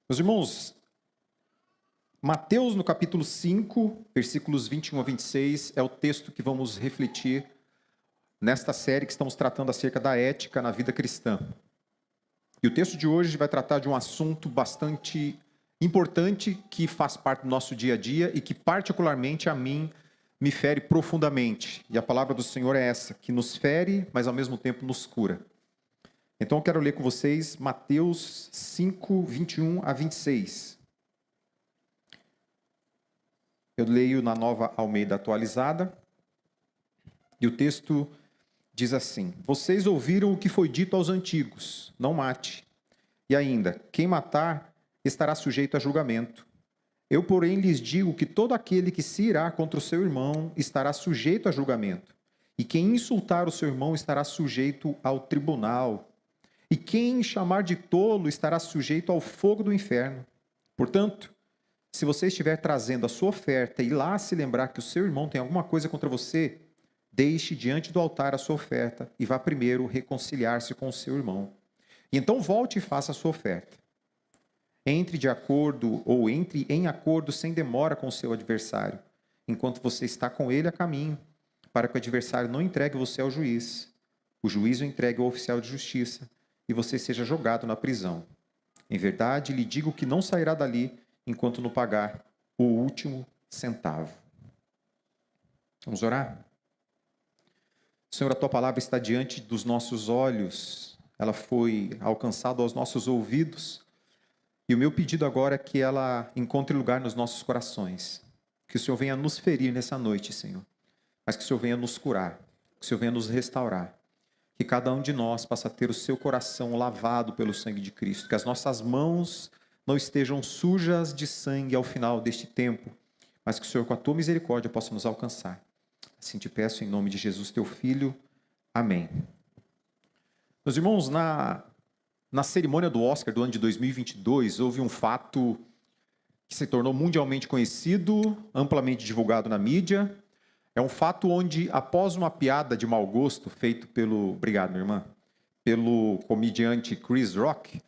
Meus irmãos, Mateus no capítulo 5, versículos 21 a 26, é o texto que vamos refletir nesta série que estamos tratando acerca da ética na vida cristã. E o texto de hoje vai tratar de um assunto bastante importante que faz parte do nosso dia a dia e que particularmente a mim me fere profundamente. E a palavra do Senhor é essa, que nos fere, mas ao mesmo tempo nos cura. Então eu quero ler com vocês Mateus 5, 21 a 26. Eu leio na Nova Almeida Atualizada. E o texto diz assim: Vocês ouviram o que foi dito aos antigos, não mate. E ainda, quem matar estará sujeito a julgamento. Eu, porém, lhes digo que todo aquele que se irá contra o seu irmão estará sujeito a julgamento. E quem insultar o seu irmão estará sujeito ao tribunal. E quem chamar de tolo estará sujeito ao fogo do inferno. Portanto, se você estiver trazendo a sua oferta e lá se lembrar que o seu irmão tem alguma coisa contra você, deixe diante do altar a sua oferta e vá primeiro reconciliar-se com o seu irmão. E então volte e faça a sua oferta. Entre de acordo ou entre em acordo sem demora com o seu adversário, enquanto você está com ele a caminho, para que o adversário não entregue você ao juiz. O juiz o entregue ao oficial de justiça e você seja jogado na prisão. Em verdade, lhe digo que não sairá dali enquanto não pagar o último centavo. Vamos orar? Senhor, a Tua palavra está diante dos nossos olhos, ela foi alcançada aos nossos ouvidos, e o meu pedido agora é que ela encontre lugar nos nossos corações, que o Senhor venha nos ferir nessa noite, Senhor, mas que o Senhor venha nos curar, que o Senhor venha nos restaurar, que cada um de nós possa ter o seu coração lavado pelo sangue de Cristo, que as nossas mãos não estejam sujas de sangue ao final deste tempo, mas que o Senhor, com a Tua misericórdia, possa nos alcançar. Assim te peço em nome de Jesus, Teu Filho. Amém. Meus irmãos, na cerimônia do Oscar do ano de 2022, houve um fato que se tornou mundialmente conhecido, amplamente divulgado na mídia. É um fato onde, após uma piada de mau gosto feito obrigado, minha irmã, pelo comediante Chris Rock,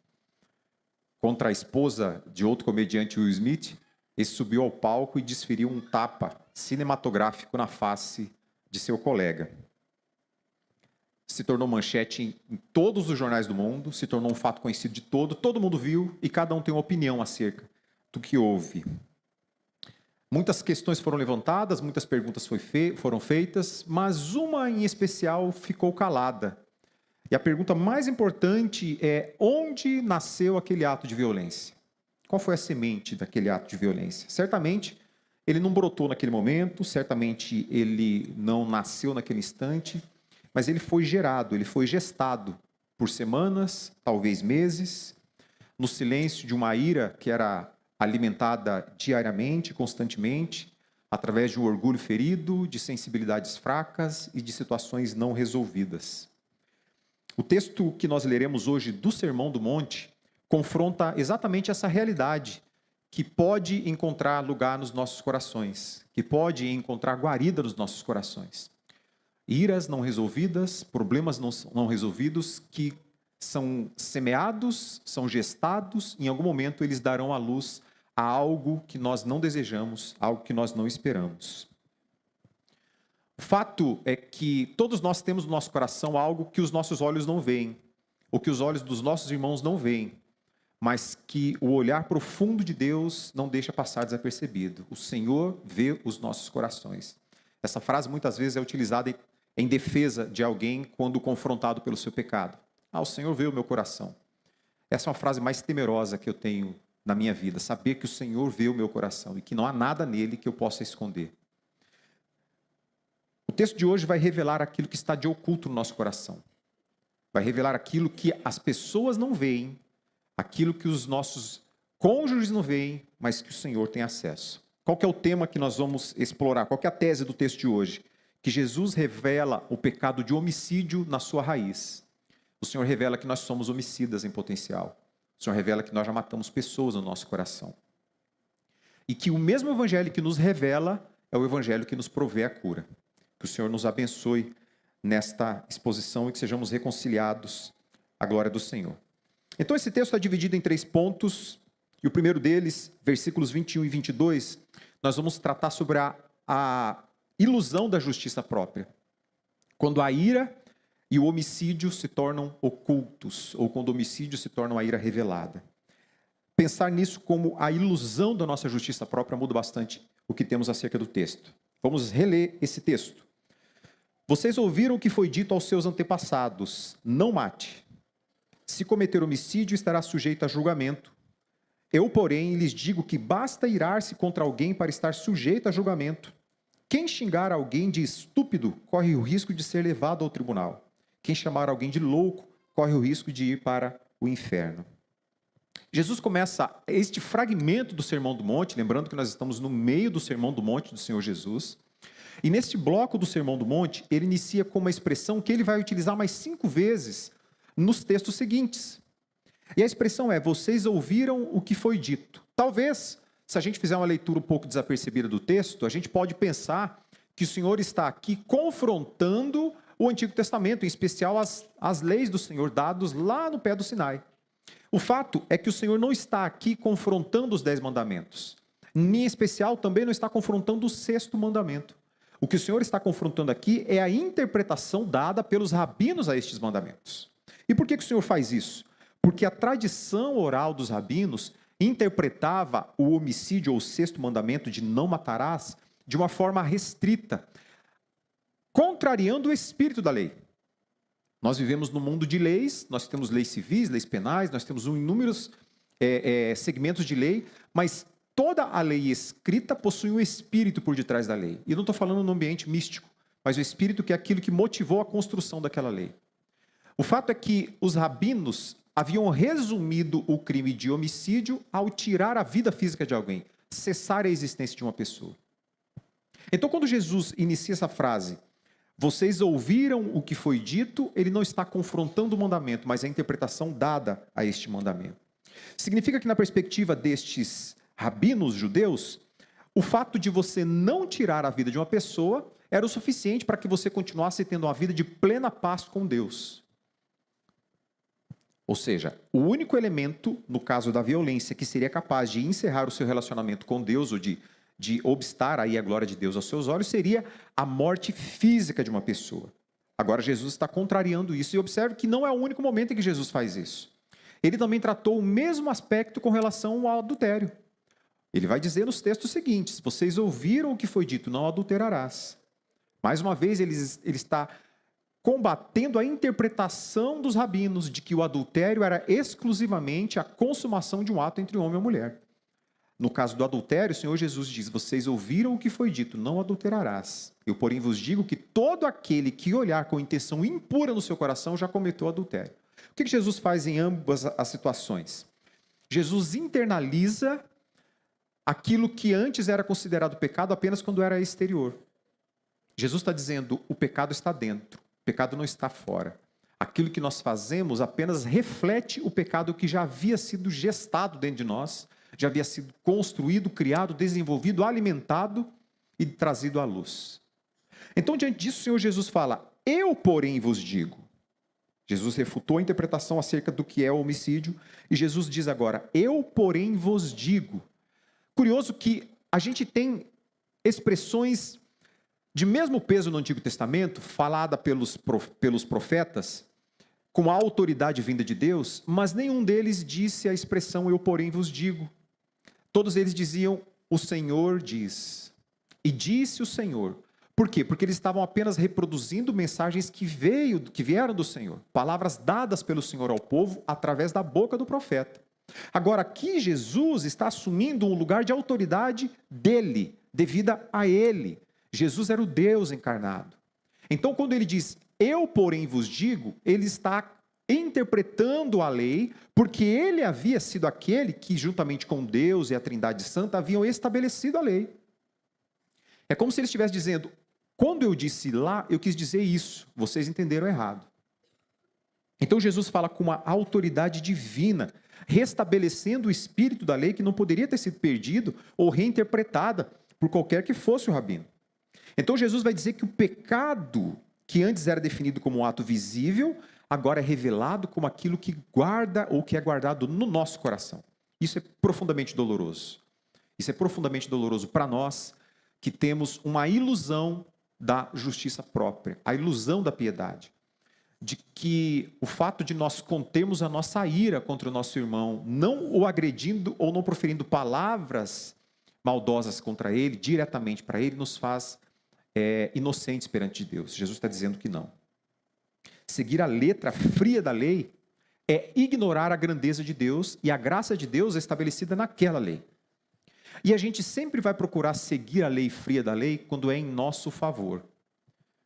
contra a esposa de outro comediante, Will Smith, ele subiu ao palco e desferiu um tapa cinematográfico na face de seu colega. Se tornou manchete em todos os jornais do mundo, se tornou um fato conhecido de todo mundo viu e cada um tem uma opinião acerca do que houve. Muitas questões foram levantadas, muitas perguntas foram feitas, mas uma em especial ficou calada. E a pergunta mais importante é: onde nasceu aquele ato de violência? Qual foi a semente daquele ato de violência? Certamente, ele não brotou naquele momento, certamente ele não nasceu naquele instante, mas ele foi gerado, ele foi gestado por semanas, talvez meses, no silêncio de uma ira que era alimentada diariamente, constantemente, através de um orgulho ferido, de sensibilidades fracas e de situações não resolvidas. O texto que nós leremos hoje do Sermão do Monte confronta exatamente essa realidade que pode encontrar lugar nos nossos corações, que pode encontrar guarida nos nossos corações. Iras não resolvidas, problemas não resolvidos que são semeados, são gestados, e em algum momento eles darão à luz a algo que nós não desejamos, algo que nós não esperamos. O fato é que todos nós temos no nosso coração algo que os nossos olhos não veem, ou que os olhos dos nossos irmãos não veem, mas que o olhar profundo de Deus não deixa passar desapercebido. O Senhor vê os nossos corações. Essa frase muitas vezes é utilizada em defesa de alguém quando confrontado pelo seu pecado. O Senhor vê o meu coração. Essa é uma frase mais temerosa que eu tenho na minha vida, saber que o Senhor vê o meu coração e que não há nada nele que eu possa esconder. O texto de hoje vai revelar aquilo que está de oculto no nosso coração. Vai revelar aquilo que as pessoas não veem, aquilo que os nossos cônjuges não veem, mas que o Senhor tem acesso. Qual que é o tema que nós vamos explorar? Qual que é a tese do texto de hoje? Que Jesus revela o pecado de homicídio na sua raiz. O Senhor revela que nós somos homicidas em potencial. O Senhor revela que nós já matamos pessoas no nosso coração. E que o mesmo evangelho que nos revela é o evangelho que nos provê a cura. Que o Senhor nos abençoe nesta exposição e que sejamos reconciliados à glória do Senhor. Então esse texto está dividido em 3 pontos. E o primeiro deles, versículos 21 e 22, nós vamos tratar sobre a ilusão da justiça própria. Quando a ira e o homicídio se tornam ocultos, ou quando o homicídio se torna uma ira revelada. Pensar nisso como a ilusão da nossa justiça própria muda bastante o que temos acerca do texto. Vamos reler esse texto. Vocês ouviram o que foi dito aos seus antepassados: não mate. Se cometer homicídio, estará sujeito a julgamento. Eu, porém, lhes digo que basta irar-se contra alguém para estar sujeito a julgamento. Quem xingar alguém de estúpido corre o risco de ser levado ao tribunal. Quem chamar alguém de louco corre o risco de ir para o inferno. Jesus começa este fragmento do Sermão do Monte, lembrando que nós estamos no meio do Sermão do Monte do Senhor Jesus, e neste bloco do Sermão do Monte, ele inicia com uma expressão que ele vai utilizar mais 5 vezes nos textos seguintes. E a expressão é: vocês ouviram o que foi dito. Talvez, se a gente fizer uma leitura um pouco desapercebida do texto, a gente pode pensar que o Senhor está aqui confrontando o Antigo Testamento, em especial as leis do Senhor dados lá no pé do Sinai. O fato é que o Senhor não está aqui confrontando os 10 mandamentos. Em especial, também não está confrontando o 6º mandamento. O que o Senhor está confrontando aqui é a interpretação dada pelos rabinos a estes mandamentos. E por que o Senhor faz isso? Porque a tradição oral dos rabinos interpretava o homicídio ou o 6º mandamento de não matarás de uma forma restrita, contrariando o espírito da lei. Nós vivemos num mundo de leis, nós temos leis civis, leis penais, nós temos inúmeros segmentos de lei, mas toda a lei escrita possui um espírito por detrás da lei. E eu não estou falando no ambiente místico, mas o espírito que é aquilo que motivou a construção daquela lei. O fato é que os rabinos haviam resumido o crime de homicídio ao tirar a vida física de alguém, cessar a existência de uma pessoa. Então, quando Jesus inicia essa frase, vocês ouviram o que foi dito, ele não está confrontando o mandamento, mas a interpretação dada a este mandamento. Significa que, na perspectiva destes rabinos judeus, o fato de você não tirar a vida de uma pessoa era o suficiente para que você continuasse tendo uma vida de plena paz com Deus. Ou seja, o único elemento, no caso da violência, que seria capaz de encerrar o seu relacionamento com Deus ou de obstar aí a glória de Deus aos seus olhos, seria a morte física de uma pessoa. Agora Jesus está contrariando isso, e observe que não é o único momento em que Jesus faz isso. Ele também tratou o mesmo aspecto com relação ao adultério. Ele vai dizer nos textos seguintes: vocês ouviram o que foi dito, não adulterarás. Mais uma vez, ele está combatendo a interpretação dos rabinos de que o adultério era exclusivamente a consumação de um ato entre homem e mulher. No caso do adultério, o Senhor Jesus diz: vocês ouviram o que foi dito, não adulterarás. Eu, porém, vos digo que todo aquele que olhar com intenção impura no seu coração já cometeu adultério. O que Jesus faz em ambas as situações? Jesus internaliza aquilo que antes era considerado pecado apenas quando era exterior. Jesus está dizendo: o pecado está dentro, o pecado não está fora. Aquilo que nós fazemos apenas reflete o pecado que já havia sido gestado dentro de nós, já havia sido construído, criado, desenvolvido, alimentado e trazido à luz. Então, diante disso, o Senhor Jesus fala: eu, porém, vos digo. Jesus refutou a interpretação acerca do que é o homicídio, e Jesus diz agora: eu, porém, vos digo. Curioso que a gente tem expressões de mesmo peso no Antigo Testamento, falada pelos profetas, com a autoridade vinda de Deus, mas nenhum deles disse a expressão eu, porém, vos digo. Todos eles diziam: o Senhor diz. E disse o Senhor. Por quê? Porque eles estavam apenas reproduzindo mensagens que vieram do Senhor. Palavras dadas pelo Senhor ao povo através da boca do profeta. Agora, aqui Jesus está assumindo um lugar de autoridade dele, devida a ele. Jesus era o Deus encarnado. Então, quando ele diz, eu, porém, vos digo, ele está interpretando a lei, porque ele havia sido aquele que, juntamente com Deus e a Trindade Santa, haviam estabelecido a lei. É como se ele estivesse dizendo, quando eu disse lá, eu quis dizer isso, vocês entenderam errado. Então, Jesus fala com uma autoridade divina, restabelecendo o espírito da lei que não poderia ter sido perdido ou reinterpretada por qualquer que fosse o rabino. Então, Jesus vai dizer que o pecado, que antes era definido como um ato visível, agora é revelado como aquilo que guarda ou que é guardado no nosso coração. Isso é profundamente doloroso. Isso é profundamente doloroso para nós que temos uma ilusão da justiça própria, a ilusão da piedade. De que o fato de nós contermos a nossa ira contra o nosso irmão, não o agredindo ou não proferindo palavras maldosas contra ele, diretamente para ele, nos faz inocentes perante Deus. Jesus está dizendo que não. Seguir a letra fria da lei é ignorar a grandeza de Deus e a graça de Deus estabelecida naquela lei. E a gente sempre vai procurar seguir a lei fria da lei quando é em nosso favor.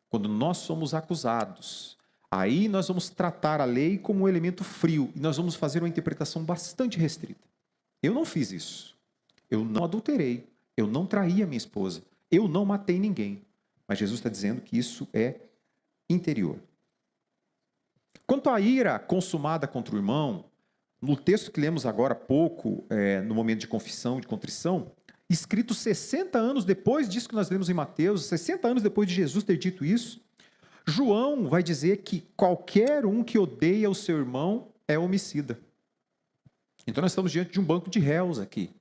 Quando nós somos acusados, aí nós vamos tratar a lei como um elemento frio e nós vamos fazer uma interpretação bastante restrita. Eu não fiz isso. Eu não adulterei. Eu não traí a minha esposa. Eu não matei ninguém. Mas Jesus está dizendo que isso é interior. Quanto à ira consumada contra o irmão, no texto que lemos agora há pouco, no momento de confissão, de contrição, escrito 60 anos depois disso que nós lemos em Mateus, 60 anos depois de Jesus ter dito isso, João vai dizer que qualquer um que odeia o seu irmão é homicida. Então nós estamos diante de um banco de réus aqui.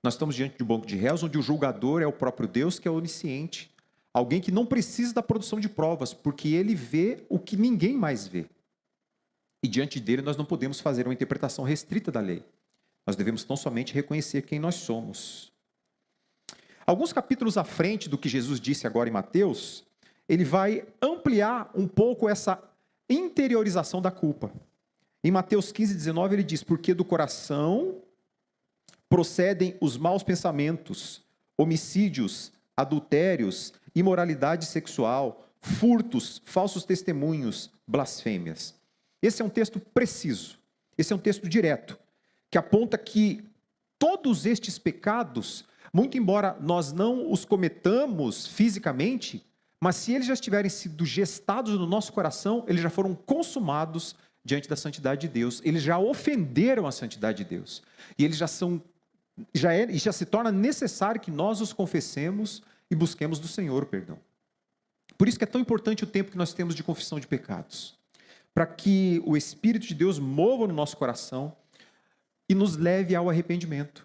Nós estamos diante de um banco de réus onde o julgador é o próprio Deus, que é onisciente. Alguém que não precisa da produção de provas, porque ele vê o que ninguém mais vê. E diante dele nós não podemos fazer uma interpretação restrita da lei. Nós devemos tão somente reconhecer quem nós somos. Alguns capítulos à frente do que Jesus disse agora em Mateus, ele vai ampliar um pouco essa interiorização da culpa. Em Mateus 15, 19, ele diz: porque do coração procedem os maus pensamentos, homicídios, adultérios, imoralidade sexual, furtos, falsos testemunhos, blasfêmias. Esse é um texto preciso, esse é um texto direto, que aponta que todos estes pecados, muito embora nós não os cometamos fisicamente, mas se eles já tiverem sido gestados no nosso coração, eles já foram consumados diante da santidade de Deus, eles já ofenderam a santidade de Deus, e eles já se torna necessário que nós os confessemos e busquemos do Senhor o perdão. Por isso que é tão importante o tempo que nós temos de confissão de pecados, para que o Espírito de Deus mova no nosso coração e nos leve ao arrependimento.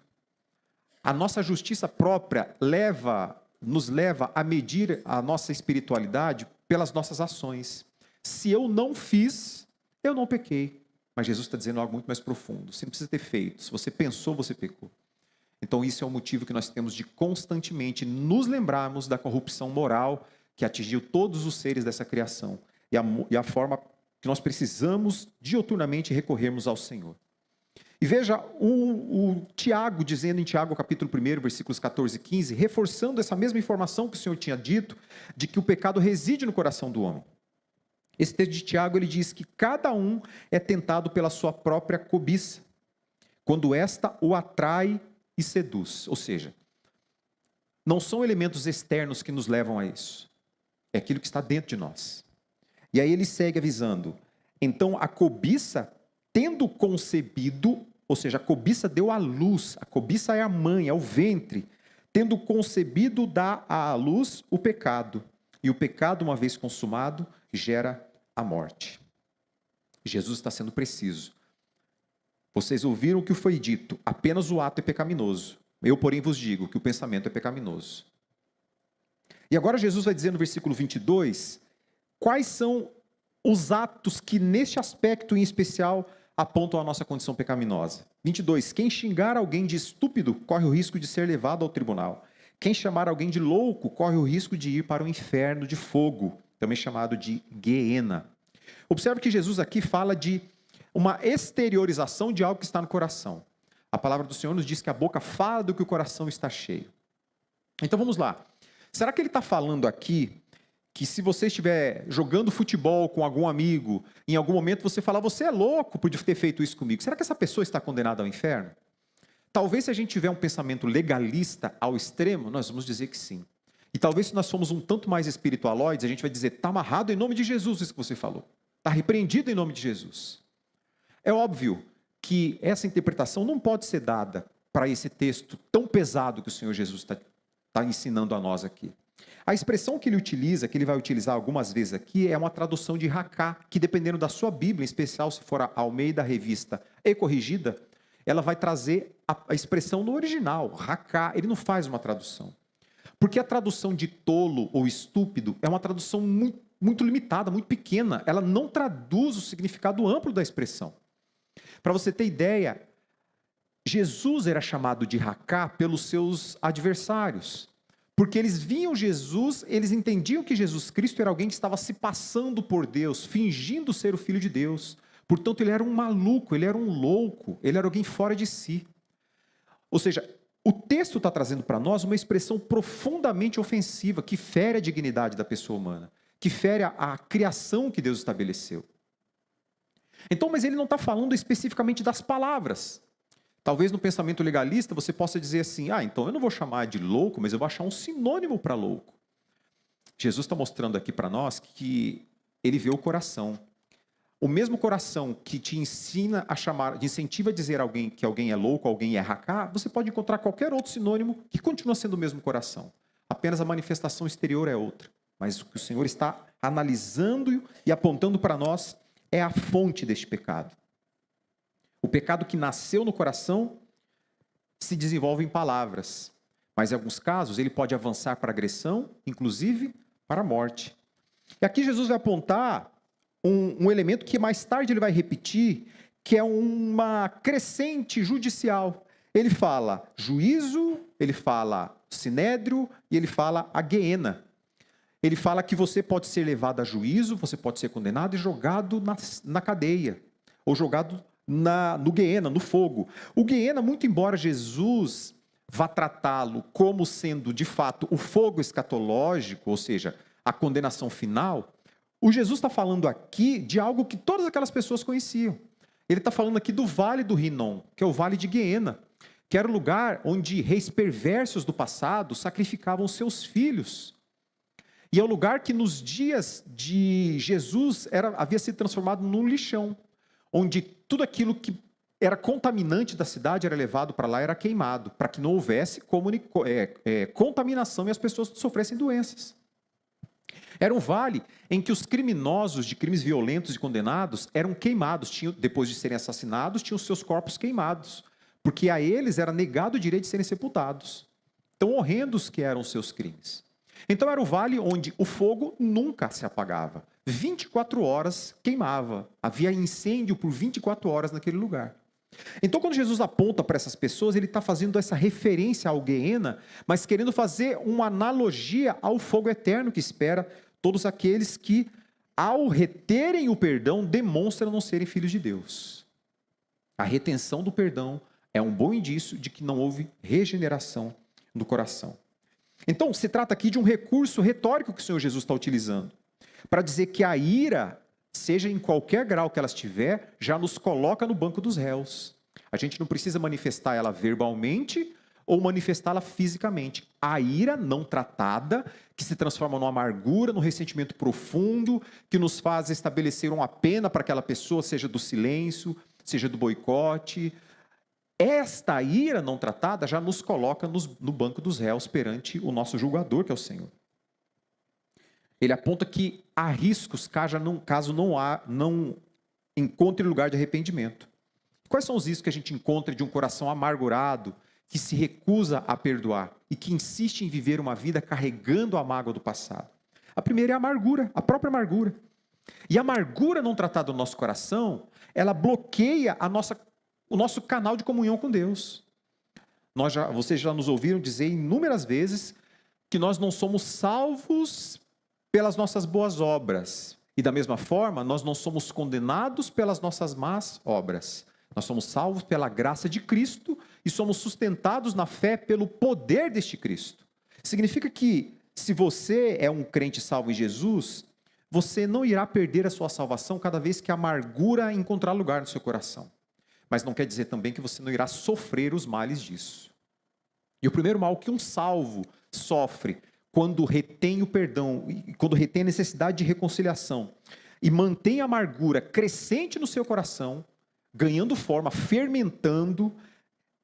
A nossa justiça própria nos leva a medir a nossa espiritualidade pelas nossas ações. Se eu não fiz, eu não pequei. Mas Jesus está dizendo algo muito mais profundo. Você não precisa ter feito. Se você pensou, você pecou. Então isso é o motivo que nós temos de constantemente nos lembrarmos da corrupção moral que atingiu todos os seres dessa criação. E a forma que nós precisamos diuturnamente recorrermos ao Senhor. E veja o Tiago dizendo em Tiago capítulo 1, versículos 14 e 15, reforçando essa mesma informação que o Senhor tinha dito, de que o pecado reside no coração do homem. Esse texto de Tiago, ele diz que cada um é tentado pela sua própria cobiça, quando esta o atrai e seduz. Ou seja, não são elementos externos que nos levam a isso, é aquilo que está dentro de nós. E aí ele segue avisando: então a cobiça, tendo concebido, ou seja, a cobiça deu à luz, a cobiça é a mãe, é o ventre, tendo concebido dá à luz o pecado, e o pecado, uma vez consumado, gera a morte. Jesus está sendo preciso. Vocês ouviram o que foi dito, apenas o ato é pecaminoso. Eu, porém, vos digo que o pensamento é pecaminoso. E agora Jesus vai dizer no versículo 22, quais são os atos que, neste aspecto em especial, apontam a nossa condição pecaminosa. 22, quem xingar alguém de estúpido, corre o risco de ser levado ao tribunal. Quem chamar alguém de louco, corre o risco de ir para o inferno de fogo, também chamado de Guiena. Observe que Jesus aqui fala de uma exteriorização de algo que está no coração. A palavra do Senhor nos diz que a boca fala do que o coração está cheio. Então vamos lá. Será que ele está falando aqui que se você estiver jogando futebol com algum amigo, em algum momento você falar, você é louco por ter feito isso comigo? Será que essa pessoa está condenada ao inferno? Talvez se a gente tiver um pensamento legalista ao extremo, nós vamos dizer que sim. E talvez se nós formos um tanto mais espiritualoides, a gente vai dizer, está amarrado em nome de Jesus isso que você falou. Está repreendido em nome de Jesus. É óbvio que essa interpretação não pode ser dada para esse texto tão pesado que o Senhor Jesus está ensinando a nós aqui. A expressão que ele utiliza, que ele vai utilizar algumas vezes aqui, é uma tradução de Racá, que dependendo da sua Bíblia, em especial se for a Almeida Revista e Corrigida, ela vai trazer a expressão no original, raká. Ele não faz uma tradução. Porque a tradução de tolo ou estúpido é uma tradução muito limitada, muito pequena. Ela não traduz o significado amplo da expressão. Para você ter ideia, Jesus era chamado de raká pelos seus adversários. Porque eles viam Jesus, eles entendiam que Jesus Cristo era alguém que estava se passando por Deus, fingindo ser o Filho de Deus. Portanto, ele era um maluco, ele era um louco, ele era alguém fora de si. Ou seja, o texto está trazendo para nós uma expressão profundamente ofensiva, que fere a dignidade da pessoa humana, que fere a criação que Deus estabeleceu. Então, mas ele não está falando especificamente das palavras. Talvez no pensamento legalista você possa dizer assim, então eu não vou chamar de louco, mas eu vou achar um sinônimo para louco. Jesus está mostrando aqui para nós que ele vê o coração. O mesmo coração que te ensina a chamar, te incentiva a dizer que alguém é louco, alguém é raká, você pode encontrar qualquer outro sinônimo que continua sendo o mesmo coração. Apenas a manifestação exterior é outra. Mas o que o Senhor está analisando e apontando para nós é a fonte deste pecado. O pecado que nasceu no coração se desenvolve em palavras, mas em alguns casos ele pode avançar para a agressão, inclusive para a morte. E aqui Jesus vai apontar um elemento que mais tarde ele vai repetir, que é uma crescente judicial. Ele fala juízo, ele fala sinédrio e ele fala a guiena. Ele fala que você pode ser levado a juízo, você pode ser condenado e jogado na cadeia, ou jogado no guiena, no fogo. O guiena, muito embora Jesus vá tratá-lo como sendo, de fato, o fogo escatológico, ou seja, a condenação final, o Jesus está falando aqui de algo que todas aquelas pessoas conheciam. Ele está falando aqui do Vale do Rinom, que é o Vale de Guiena, que era o lugar onde reis perversos do passado sacrificavam seus filhos. E é o lugar que nos dias de Jesus havia sido transformado num lixão, onde tudo aquilo que era contaminante da cidade era levado para lá, era queimado, para que não houvesse contaminação e as pessoas sofressem doenças. Era um vale em que os criminosos de crimes violentos e condenados eram queimados, depois de serem assassinados, tinham seus corpos queimados, porque a eles era negado o direito de serem sepultados. Tão horrendos que eram os seus crimes. Então era o vale onde o fogo nunca se apagava. 24 horas queimava. Havia incêndio por 24 horas naquele lugar. Então, quando Jesus aponta para essas pessoas, ele está fazendo essa referência ao Guiena, mas querendo fazer uma analogia ao fogo eterno que espera todos aqueles que, ao reterem o perdão, demonstram não serem filhos de Deus. A retenção do perdão é um bom indício de que não houve regeneração do coração. Então, se trata aqui de um recurso retórico que o Senhor Jesus está utilizando, para dizer que a ira, seja em qualquer grau que ela estiver, já nos coloca no banco dos réus. A gente não precisa manifestar ela verbalmente ou manifestá-la fisicamente. A ira não tratada, que se transforma numa amargura, num ressentimento profundo, que nos faz estabelecer uma pena para aquela pessoa, seja do silêncio, seja do boicote. Esta ira não tratada já nos coloca no banco dos réus perante o nosso julgador, que é o Senhor. Ele aponta que há riscos caso não encontre lugar de arrependimento. Quais são os riscos que a gente encontra de um coração amargurado, que se recusa a perdoar e que insiste em viver uma vida carregando a mágoa do passado? A primeira é a amargura, a própria amargura. E a amargura não tratada no nosso coração, ela bloqueia o nosso canal de comunhão com Deus. Vocês já nos ouviram dizer inúmeras vezes que nós não somos salvos pelas nossas boas obras. E da mesma forma, nós não somos condenados pelas nossas más obras. Nós somos salvos pela graça de Cristo e somos sustentados na fé pelo poder deste Cristo. Significa que, se você é um crente salvo em Jesus, você não irá perder a sua salvação cada vez que a amargura encontrar lugar no seu coração. Mas não quer dizer também que você não irá sofrer os males disso. E o primeiro mal que um salvo sofre quando retém o perdão, quando retém a necessidade de reconciliação e mantém a amargura crescente no seu coração, ganhando forma, fermentando,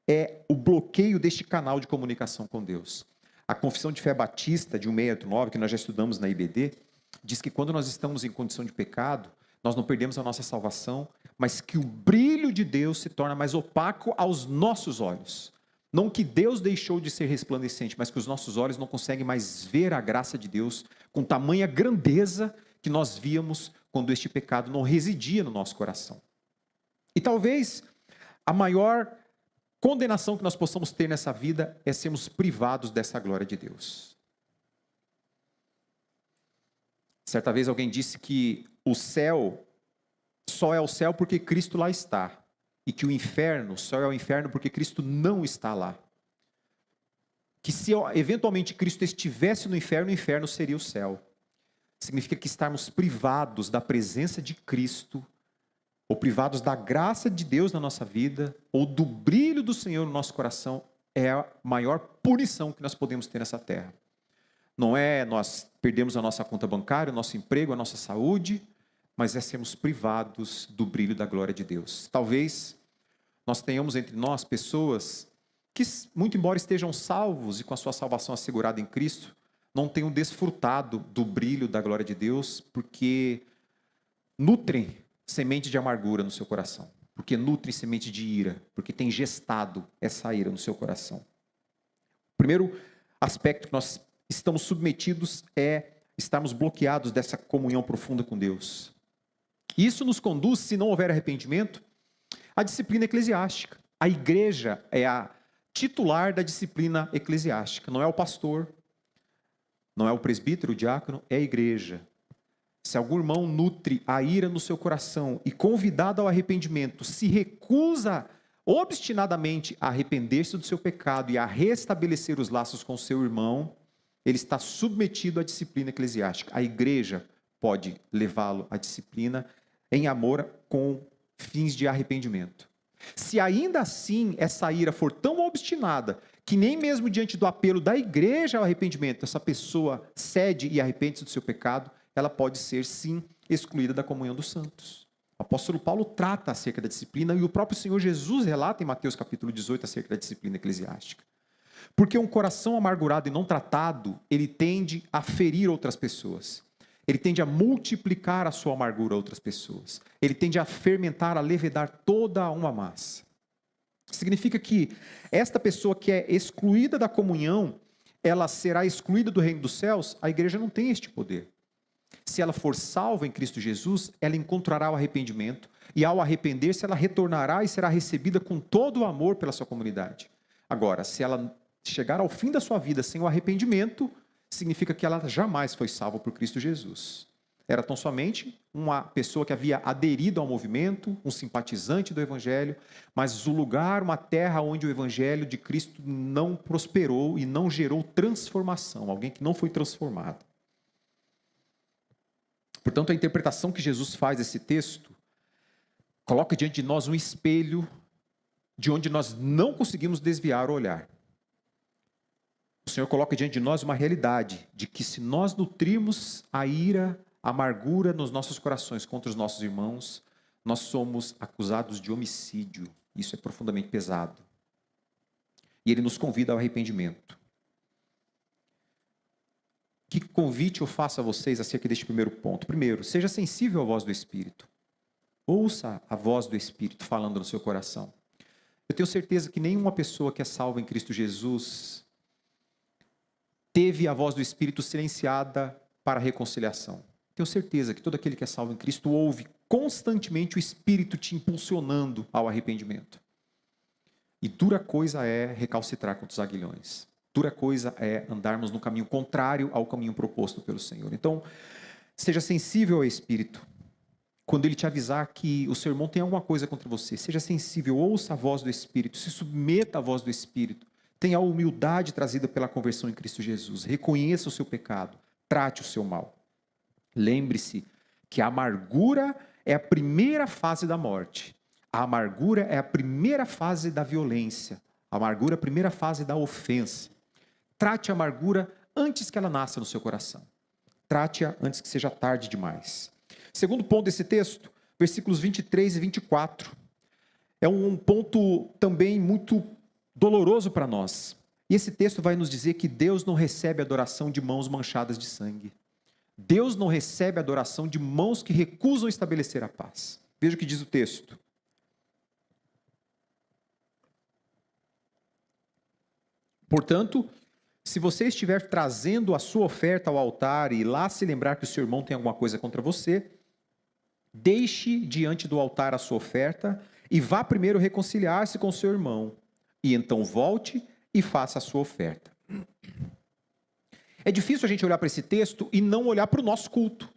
é o bloqueio deste canal de comunicação com Deus. A Confissão de Fé Batista de 1689, que nós já estudamos na IBD, diz que quando nós estamos em condição de pecado, nós não perdemos a nossa salvação, mas que o brilho de Deus se torna mais opaco aos nossos olhos. Não que Deus deixou de ser resplandecente, mas que os nossos olhos não conseguem mais ver a graça de Deus com tamanha grandeza que nós víamos quando este pecado não residia no nosso coração. E talvez a maior condenação que nós possamos ter nessa vida é sermos privados dessa glória de Deus. Certa vez alguém disse que o céu só é o céu porque Cristo lá está. E que o inferno só é o inferno porque Cristo não está lá. Que se eventualmente Cristo estivesse no inferno, o inferno seria o céu. Significa que estarmos privados da presença de Cristo, ou privados da graça de Deus na nossa vida, ou do brilho do Senhor no nosso coração, é a maior punição que nós podemos ter nessa terra. Não é nós perdemos a nossa conta bancária, o nosso emprego, a nossa saúde, mas é sermos privados do brilho da glória de Deus. Talvez nós tenhamos entre nós pessoas que, muito embora estejam salvos e com a sua salvação assegurada em Cristo, não tenham desfrutado do brilho da glória de Deus, porque nutrem semente de amargura no seu coração, porque nutrem semente de ira, porque tem gestado essa ira no seu coração. O primeiro aspecto que nós estamos submetidos é estarmos bloqueados dessa comunhão profunda com Deus. Isso nos conduz, se não houver arrependimento, à disciplina eclesiástica. A igreja é a titular da disciplina eclesiástica, não é o pastor, não é o presbítero, o diácono, é a igreja. Se algum irmão nutre a ira no seu coração e convidado ao arrependimento, se recusa obstinadamente a arrepender-se do seu pecado e a restabelecer os laços com seu irmão, ele está submetido à disciplina eclesiástica. A igreja pode levá-lo à disciplina em amor com fins de arrependimento. Se ainda assim essa ira for tão obstinada que nem mesmo diante do apelo da igreja ao arrependimento, essa pessoa cede e arrepende-se do seu pecado, ela pode ser sim excluída da comunhão dos santos. O apóstolo Paulo trata acerca da disciplina e o próprio Senhor Jesus relata em Mateus capítulo 18 acerca da disciplina eclesiástica. Porque um coração amargurado e não tratado, ele tende a ferir outras pessoas. Ele tende a multiplicar a sua amargura a outras pessoas. Ele tende a fermentar, a levedar toda uma massa. Significa que esta pessoa que é excluída da comunhão, ela será excluída do reino dos céus? A igreja não tem este poder. Se ela for salva em Cristo Jesus, ela encontrará o arrependimento, e ao arrepender-se, ela retornará e será recebida com todo o amor pela sua comunidade. Agora, se ela chegar ao fim da sua vida sem o arrependimento, significa que ela jamais foi salva por Cristo Jesus. Era tão somente uma pessoa que havia aderido ao movimento, um simpatizante do Evangelho, mas o lugar, uma terra onde o Evangelho de Cristo não prosperou e não gerou transformação, alguém que não foi transformado. Portanto, a interpretação que Jesus faz desse texto coloca diante de nós um espelho de onde nós não conseguimos desviar o olhar. O Senhor coloca diante de nós uma realidade de que se nós nutrirmos a ira, a amargura nos nossos corações contra os nossos irmãos, nós somos acusados de homicídio. Isso é profundamente pesado. E Ele nos convida ao arrependimento. Que convite eu faço a vocês acerca deste primeiro ponto? Primeiro, seja sensível à voz do Espírito. Ouça a voz do Espírito falando no seu coração. Eu tenho certeza que nenhuma pessoa que é salva em Cristo Jesus teve a voz do Espírito silenciada para a reconciliação. Tenho certeza que todo aquele que é salvo em Cristo ouve constantemente o Espírito te impulsionando ao arrependimento. E dura coisa é recalcitrar contra os aguilhões. Dura coisa é andarmos no caminho contrário ao caminho proposto pelo Senhor. Então, seja sensível ao Espírito. Quando Ele te avisar que o seu irmão tem alguma coisa contra você, seja sensível, ouça a voz do Espírito, se submeta à voz do Espírito. Tenha a humildade trazida pela conversão em Cristo Jesus. Reconheça o seu pecado. Trate o seu mal. Lembre-se que a amargura é a primeira fase da morte. A amargura é a primeira fase da violência. A amargura é a primeira fase da ofensa. Trate a amargura antes que ela nasça no seu coração. Trate-a antes que seja tarde demais. Segundo ponto desse texto, versículos 23 e 24. É um ponto também muito doloroso para nós. E esse texto vai nos dizer que Deus não recebe adoração de mãos manchadas de sangue. Deus não recebe adoração de mãos que recusam estabelecer a paz. Veja o que diz o texto. Portanto, se você estiver trazendo a sua oferta ao altar e lá se lembrar que o seu irmão tem alguma coisa contra você, deixe diante do altar a sua oferta e vá primeiro reconciliar-se com o seu irmão. E então volte e faça a sua oferta. É difícil a gente olhar para esse texto e não olhar para o nosso culto.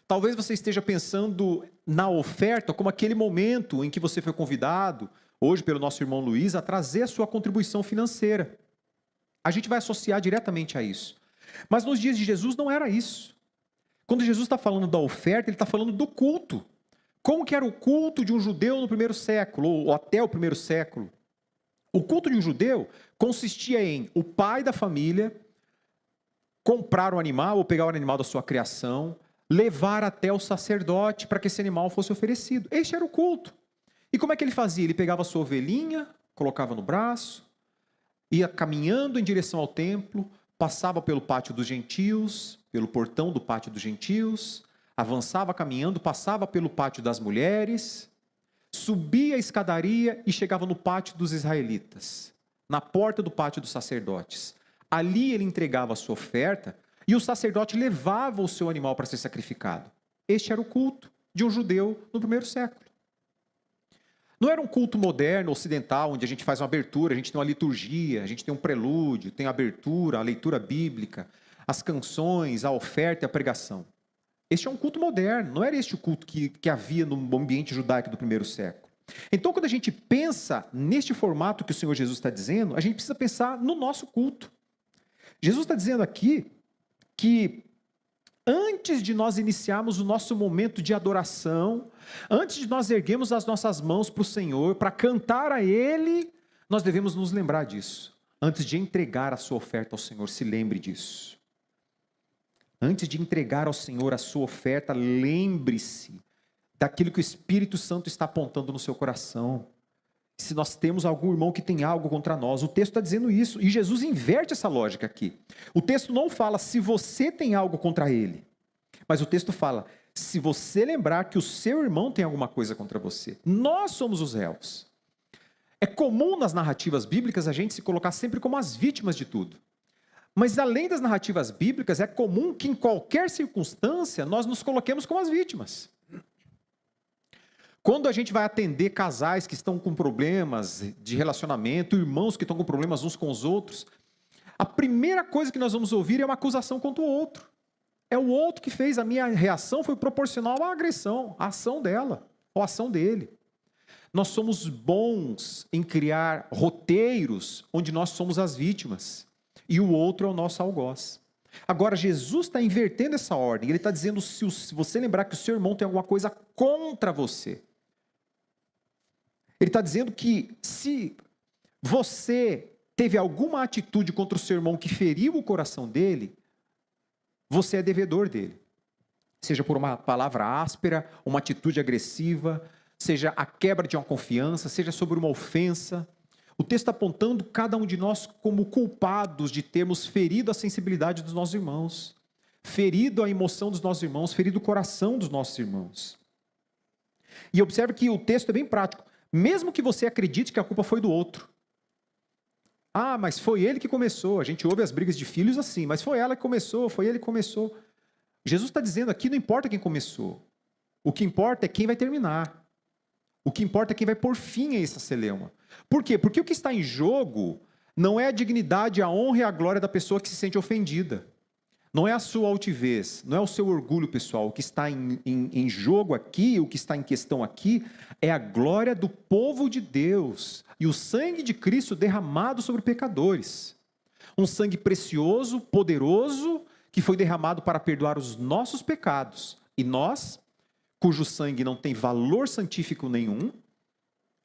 Talvez você esteja pensando na oferta como aquele momento em que você foi convidado, hoje pelo nosso irmão Luiz, a trazer a sua contribuição financeira. A gente vai associar diretamente a isso. Mas nos dias de Jesus não era isso. Quando Jesus está falando da oferta, ele está falando do culto. Como que era o culto de um judeu no primeiro século, ou até o primeiro século? O culto de um judeu consistia em o pai da família comprar um animal, ou pegar o animal da sua criação, levar até o sacerdote para que esse animal fosse oferecido. Este era o culto. E como é que ele fazia? Ele pegava a sua ovelhinha, colocava no braço, ia caminhando em direção ao templo, passava pelo pátio dos gentios, pelo portão do pátio dos gentios, avançava caminhando, passava pelo pátio das mulheres, subia a escadaria e chegava no pátio dos israelitas, na porta do pátio dos sacerdotes. Ali ele entregava a sua oferta e o sacerdote levava o seu animal para ser sacrificado. Este era o culto de um judeu no primeiro século. Não era um culto moderno, ocidental, onde a gente faz uma abertura, a gente tem uma liturgia, a gente tem um prelúdio, tem a abertura, a leitura bíblica, as canções, a oferta e a pregação. Este é um culto moderno, não era este o culto que havia no ambiente judaico do primeiro século. Então, quando a gente pensa neste formato que o Senhor Jesus está dizendo, a gente precisa pensar no nosso culto. Jesus está dizendo aqui que antes de nós iniciarmos o nosso momento de adoração, antes de nós erguermos as nossas mãos para o Senhor, para cantar a Ele, nós devemos nos lembrar disso. Antes de entregar a sua oferta ao Senhor, se lembre disso. Antes de entregar ao Senhor a sua oferta, lembre-se daquilo que o Espírito Santo está apontando no seu coração. Se nós temos algum irmão que tem algo contra nós, o texto está dizendo isso, e Jesus inverte essa lógica aqui. O texto não fala se você tem algo contra ele, mas o texto fala, se você lembrar que o seu irmão tem alguma coisa contra você. Nós somos os réus. É comum nas narrativas bíblicas a gente se colocar sempre como as vítimas de tudo. Mas além das narrativas bíblicas, é comum que em qualquer circunstância nós nos coloquemos como as vítimas. Quando a gente vai atender casais que estão com problemas de relacionamento, irmãos que estão com problemas uns com os outros, a primeira coisa que nós vamos ouvir é uma acusação contra o outro. É o outro que fez, a minha reação foi proporcional à agressão, à ação dela, ou à ação dele. Nós somos bons em criar roteiros onde nós somos as vítimas, e o outro é o nosso algoz. Agora, Jesus está invertendo essa ordem, ele está dizendo, se você lembrar que o seu irmão tem alguma coisa contra você, ele está dizendo que se você teve alguma atitude contra o seu irmão que feriu o coração dele, você é devedor dele. Seja por uma palavra áspera, uma atitude agressiva, seja a quebra de uma confiança, seja sobre uma ofensa. O texto está apontando cada um de nós como culpados de termos ferido a sensibilidade dos nossos irmãos, ferido a emoção dos nossos irmãos, ferido o coração dos nossos irmãos. E observe que o texto é bem prático. Mesmo que você acredite que a culpa foi do outro. Ah, mas foi ele que começou. A gente ouve as brigas de filhos assim, mas foi ela que começou, foi ele que começou. Jesus está dizendo aqui, não importa quem começou. O que importa é quem vai terminar. O que importa é quem vai pôr fim a essa celeuma. Por quê? Porque o que está em jogo não é a dignidade, a honra e a glória da pessoa que se sente ofendida. Não é a sua altivez, não é o seu orgulho pessoal. O que está em jogo aqui, o que está em questão aqui, é a glória do povo de Deus e o sangue de Cristo derramado sobre pecadores. Um sangue precioso, poderoso, que foi derramado para perdoar os nossos pecados. E nós, cujo sangue não tem valor santífico nenhum,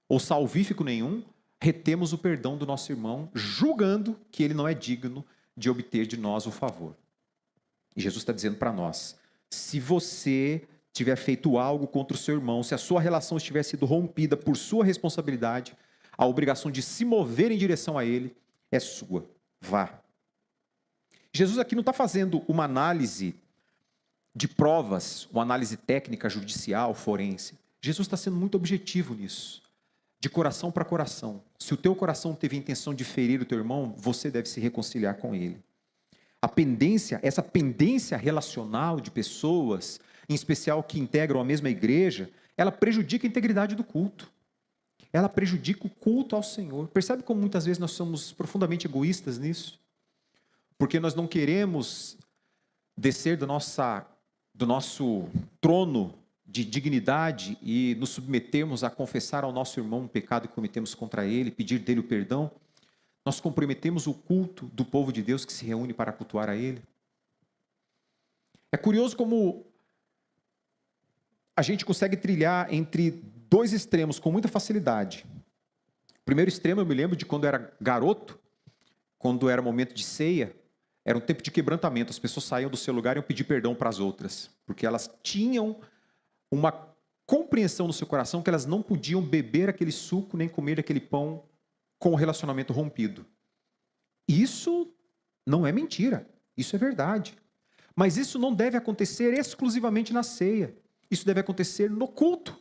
ou salvífico nenhum, retemos o perdão do nosso irmão, julgando que ele não é digno de obter de nós o favor. E Jesus está dizendo para nós, se você tiver feito algo contra o seu irmão, se a sua relação estiver sido rompida por sua responsabilidade, a obrigação de se mover em direção a ele é sua. Vá. Jesus aqui não está fazendo uma análise de provas, uma análise técnica, judicial, forense. Jesus está sendo muito objetivo nisso. De coração para coração. Se o teu coração teve a intenção de ferir o teu irmão, você deve se reconciliar com ele. Essa pendência relacional de pessoas, em especial que integram a mesma igreja, ela prejudica a integridade do culto. Ela prejudica o culto ao Senhor. Percebe como muitas vezes nós somos profundamente egoístas nisso? Porque nós não queremos descer do nosso trono de dignidade e nos submetermos a confessar ao nosso irmão um pecado que cometemos contra ele, pedir dele o perdão. Nós comprometemos o culto do povo de Deus que se reúne para cultuar a ele. É curioso como a gente consegue trilhar entre dois extremos com muita facilidade. O primeiro extremo eu me lembro de quando eu era garoto, quando era momento de ceia, era um tempo de quebrantamento, as pessoas saíam do seu lugar e iam pedir perdão para as outras, porque elas tinham uma compreensão no seu coração que elas não podiam beber aquele suco nem comer aquele pão com o relacionamento rompido. Isso não é mentira, isso é verdade. Mas isso não deve acontecer exclusivamente na ceia, isso deve acontecer no culto.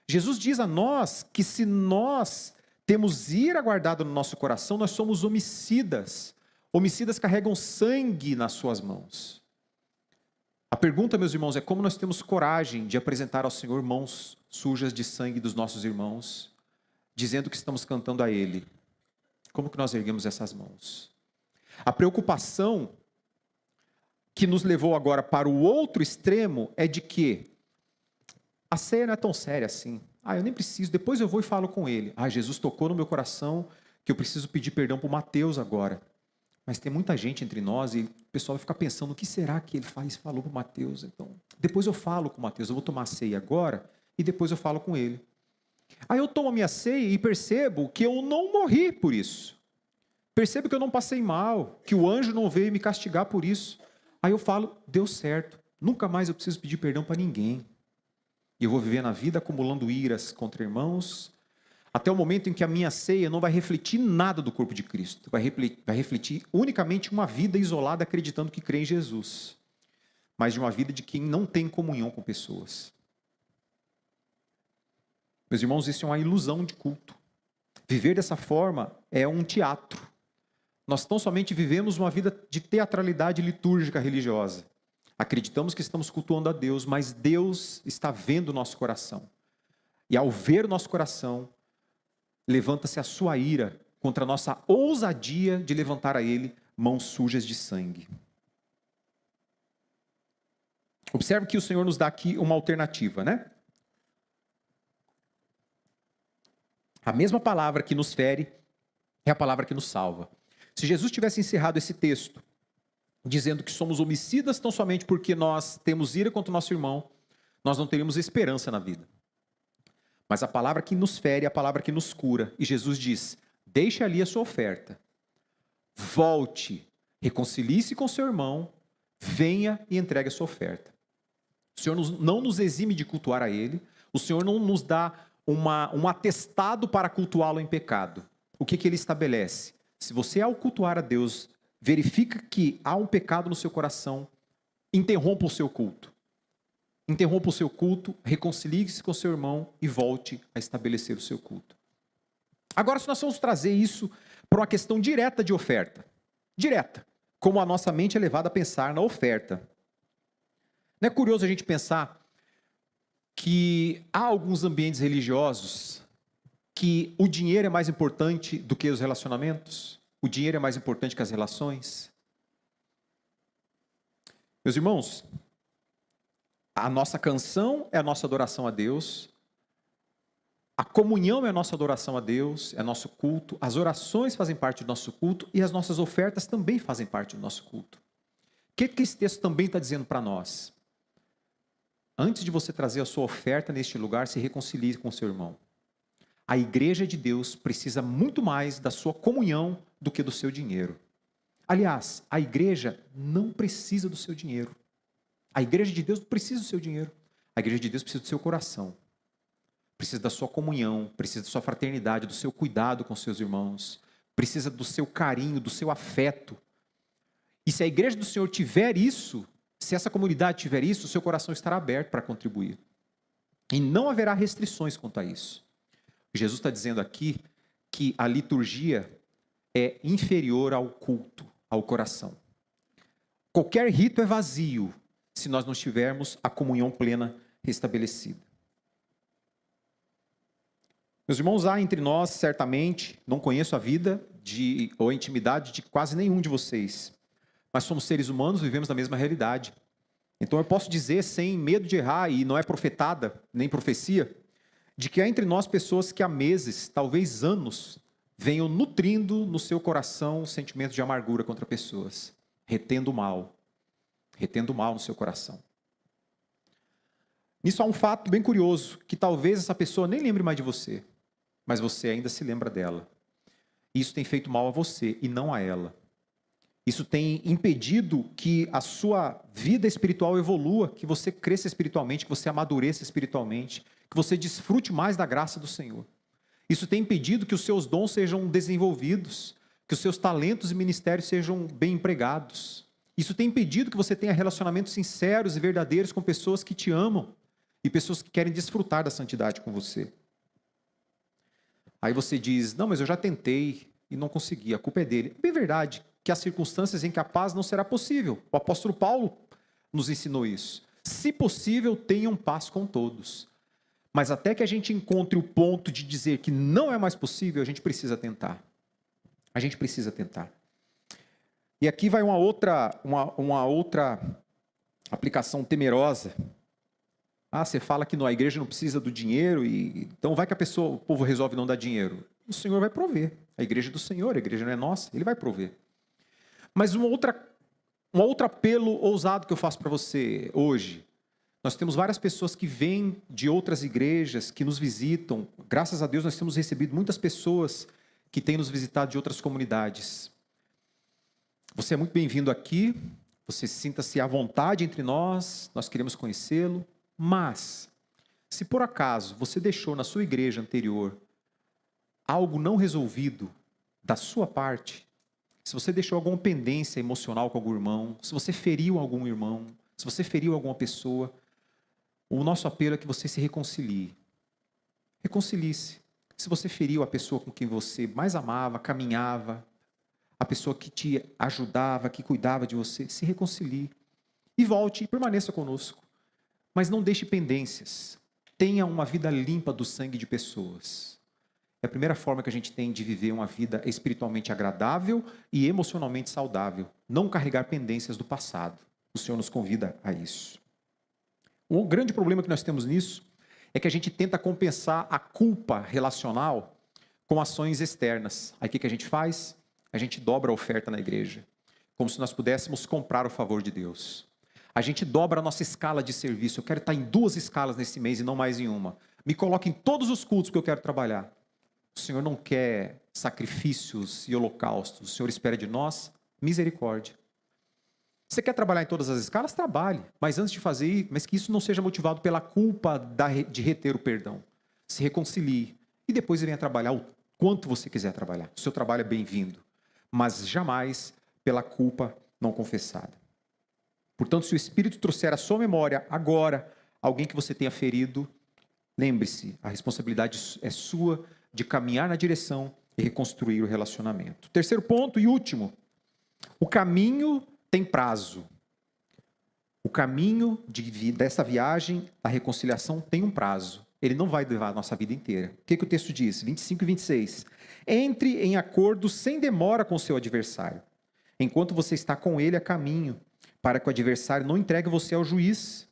Jesus diz a nós que se nós temos ira guardada no nosso coração, nós somos homicidas. Homicidas carregam sangue nas suas mãos. A pergunta, meus irmãos, é como nós temos coragem de apresentar ao Senhor mãos sujas de sangue dos nossos irmãos, dizendo que estamos cantando a Ele. Como que nós erguemos essas mãos? A preocupação que nos levou agora para o outro extremo é de que a ceia não é tão séria assim. Eu nem preciso, depois eu vou e falo com ele. Jesus tocou no meu coração que eu preciso pedir perdão para o Mateus agora. Mas tem muita gente entre nós e o pessoal vai ficar pensando, o que será que ele falou para o Mateus? Então, depois eu falo com o Mateus, eu vou tomar a ceia agora e depois eu falo com ele. Aí eu tomo a minha ceia e percebo que eu não morri por isso. Percebo que eu não passei mal, que o anjo não veio me castigar por isso. Aí eu falo, deu certo, nunca mais eu preciso pedir perdão para ninguém. E eu vou viver na vida acumulando iras contra irmãos, até o momento em que a minha ceia não vai refletir nada do corpo de Cristo. Vai refletir unicamente uma vida isolada acreditando que crê em Jesus. Mas de uma vida de quem não tem comunhão com pessoas. Meus irmãos, isso é uma ilusão de culto. Viver dessa forma é um teatro. Nós tão somente vivemos uma vida de teatralidade litúrgica religiosa. Acreditamos que estamos cultuando a Deus, mas Deus está vendo o nosso coração. E ao ver o nosso coração, levanta-se a sua ira contra a nossa ousadia de levantar a Ele mãos sujas de sangue. Observe que o Senhor nos dá aqui uma alternativa, né? A mesma palavra que nos fere é a palavra que nos salva. Se Jesus tivesse encerrado esse texto dizendo que somos homicidas tão somente porque nós temos ira contra o nosso irmão, nós não teríamos esperança na vida. Mas a palavra que nos fere é a palavra que nos cura. E Jesus diz, deixe ali a sua oferta. Volte, reconcilie-se com seu irmão, venha e entregue a sua oferta. O Senhor não nos exime de cultuar a Ele. O Senhor não nos dá um atestado para cultuá-lo em pecado. O que Ele estabelece? Se você, ao cultuar a Deus, verifica que há um pecado no seu coração, interrompa o seu culto. Interrompa o seu culto, reconcilie-se com seu irmão e volte a estabelecer o seu culto. Agora, se nós vamos trazer isso para uma questão direta de oferta, direta, como a nossa mente é levada a pensar na oferta. Não é curioso a gente pensar que há alguns ambientes religiosos que o dinheiro é mais importante do que os relacionamentos? O dinheiro é mais importante que as relações? Meus irmãos, a nossa canção é a nossa adoração a Deus, a comunhão é a nossa adoração a Deus, é nosso culto, as orações fazem parte do nosso culto e as nossas ofertas também fazem parte do nosso culto. O que esse texto também está dizendo para nós? Antes de você trazer a sua oferta neste lugar, se reconcilie com o seu irmão. A igreja de Deus precisa muito mais da sua comunhão do que do seu dinheiro. Aliás, a igreja não precisa do seu dinheiro. A igreja de Deus não precisa do seu dinheiro. A igreja de Deus precisa do seu coração. Precisa da sua comunhão, precisa da sua fraternidade, do seu cuidado com seus irmãos. Precisa do seu carinho, do seu afeto. E se a igreja do Senhor tiver isso, se essa comunidade tiver isso, o seu coração estará aberto para contribuir. E não haverá restrições quanto a isso. Jesus está dizendo aqui que a liturgia é inferior ao culto, ao coração. Qualquer rito é vazio se nós não tivermos a comunhão plena restabelecida. Meus irmãos, há entre nós, certamente, não conheço a vida ou a intimidade de quase nenhum de vocês, mas somos seres humanos, vivemos na mesma realidade. Então eu posso dizer, sem medo de errar, e não é profetada, nem profecia, de que há entre nós pessoas que há meses, talvez anos, venham nutrindo no seu coração sentimentos de amargura contra pessoas, retendo o mal no seu coração. Nisso há um fato bem curioso, que talvez essa pessoa nem lembre mais de você, mas você ainda se lembra dela. Isso tem feito mal a você e não a ela. Isso tem impedido que a sua vida espiritual evolua, que você cresça espiritualmente, que você amadureça espiritualmente, que você desfrute mais da graça do Senhor. Isso tem impedido que os seus dons sejam desenvolvidos, que os seus talentos e ministérios sejam bem empregados. Isso tem impedido que você tenha relacionamentos sinceros e verdadeiros com pessoas que te amam e pessoas que querem desfrutar da santidade com você. Aí você diz, não, mas eu já tentei e não consegui, a culpa é dele. É bem verdade que há circunstâncias em que a paz não será possível. O apóstolo Paulo nos ensinou isso. Se possível, tenham paz com todos. Mas até que a gente encontre o ponto de dizer que não é mais possível, a gente precisa tentar. A gente precisa tentar. E aqui vai uma outra aplicação temerosa. Você fala que a igreja não precisa do dinheiro, então vai que o povo resolve não dar dinheiro. O Senhor vai prover. A igreja é do Senhor, a igreja não é nossa, Ele vai prover. Mas um outro apelo ousado que eu faço para você hoje. Nós temos várias pessoas que vêm de outras igrejas, que nos visitam. Graças a Deus nós temos recebido muitas pessoas que têm nos visitado de outras comunidades. Você é muito bem-vindo aqui, você sinta-se à vontade entre nós queremos conhecê-lo. Mas, se por acaso você deixou na sua igreja anterior algo não resolvido da sua parte, se você deixou alguma pendência emocional com algum irmão, se você feriu algum irmão, se você feriu alguma pessoa, o nosso apelo é que você se reconcilie. Reconcilie-se. Se você feriu a pessoa com quem você mais amava, caminhava, a pessoa que te ajudava, que cuidava de você, se reconcilie. E volte e permaneça conosco. Mas não deixe pendências. Tenha uma vida limpa do sangue de pessoas. É a primeira forma que a gente tem de viver uma vida espiritualmente agradável e emocionalmente saudável. Não carregar pendências do passado. O Senhor nos convida a isso. O grande problema que nós temos nisso é que a gente tenta compensar a culpa relacional com ações externas. Aí o que a gente faz? A gente dobra a oferta na igreja. Como se nós pudéssemos comprar o favor de Deus. A gente dobra a nossa escala de serviço. Eu quero estar em 2 escalas nesse mês e não mais em uma. Me coloque em todos os cultos que eu quero trabalhar. O Senhor não quer sacrifícios e holocaustos. O Senhor espera de nós misericórdia. Você quer trabalhar em todas as escalas? Trabalhe. Mas antes de fazer, mas que isso não seja motivado pela culpa de reter o perdão. Se reconcilie. E depois venha trabalhar o quanto você quiser trabalhar. O seu trabalho é bem-vindo. Mas jamais pela culpa não confessada. Portanto, se o Espírito trouxer à sua memória agora alguém que você tenha ferido, lembre-se, a responsabilidade é sua de caminhar na direção e reconstruir o relacionamento. Terceiro ponto e último, o caminho tem prazo. O caminho dessa viagem, a reconciliação, tem um prazo. Ele não vai levar a nossa vida inteira. O que o texto diz? 25 e 26. Entre em acordo sem demora com o seu adversário, enquanto você está com ele a caminho, para que o adversário não entregue você ao juiz,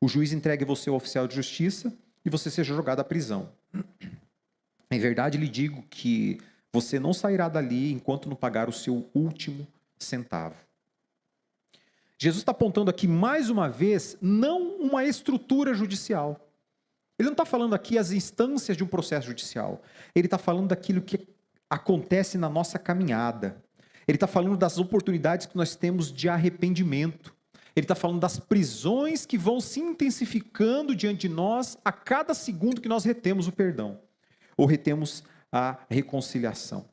o juiz entregue você ao oficial de justiça e você seja jogado à prisão. Em verdade, lhe digo que você não sairá dali enquanto não pagar o seu último centavo. Jesus está apontando aqui, mais uma vez, não uma estrutura judicial. Ele não está falando aqui as instâncias de um processo judicial. Ele está falando daquilo que acontece na nossa caminhada. Ele está falando das oportunidades que nós temos de arrependimento. Ele está falando das prisões que vão se intensificando diante de nós a cada segundo que nós retemos o perdão. Ou retemos a reconciliação.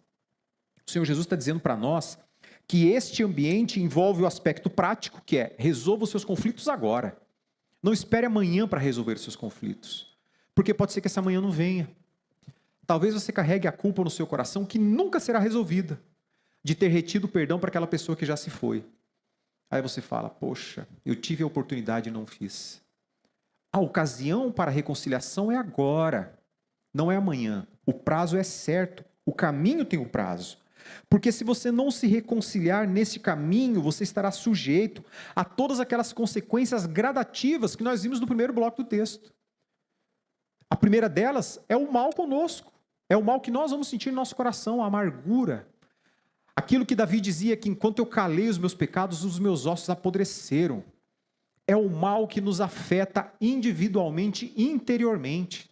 O Senhor Jesus está dizendo para nós que este ambiente envolve o aspecto prático, que é resolva os seus conflitos agora. Não espere amanhã para resolver os seus conflitos. Porque pode ser que essa manhã não venha. Talvez você carregue a culpa no seu coração que nunca será resolvida, de ter retido o perdão para aquela pessoa que já se foi. Aí você fala, poxa, eu tive a oportunidade e não fiz. A ocasião para a reconciliação é agora, não é amanhã. O prazo é certo, o caminho tem um prazo. Porque se você não se reconciliar nesse caminho, você estará sujeito a todas aquelas consequências gradativas que nós vimos no primeiro bloco do texto. A primeira delas é o mal conosco. É o mal que nós vamos sentir no nosso coração, a amargura. Aquilo que Davi dizia que enquanto eu calei os meus pecados, os meus ossos apodreceram. É o mal que nos afeta individualmente e interiormente.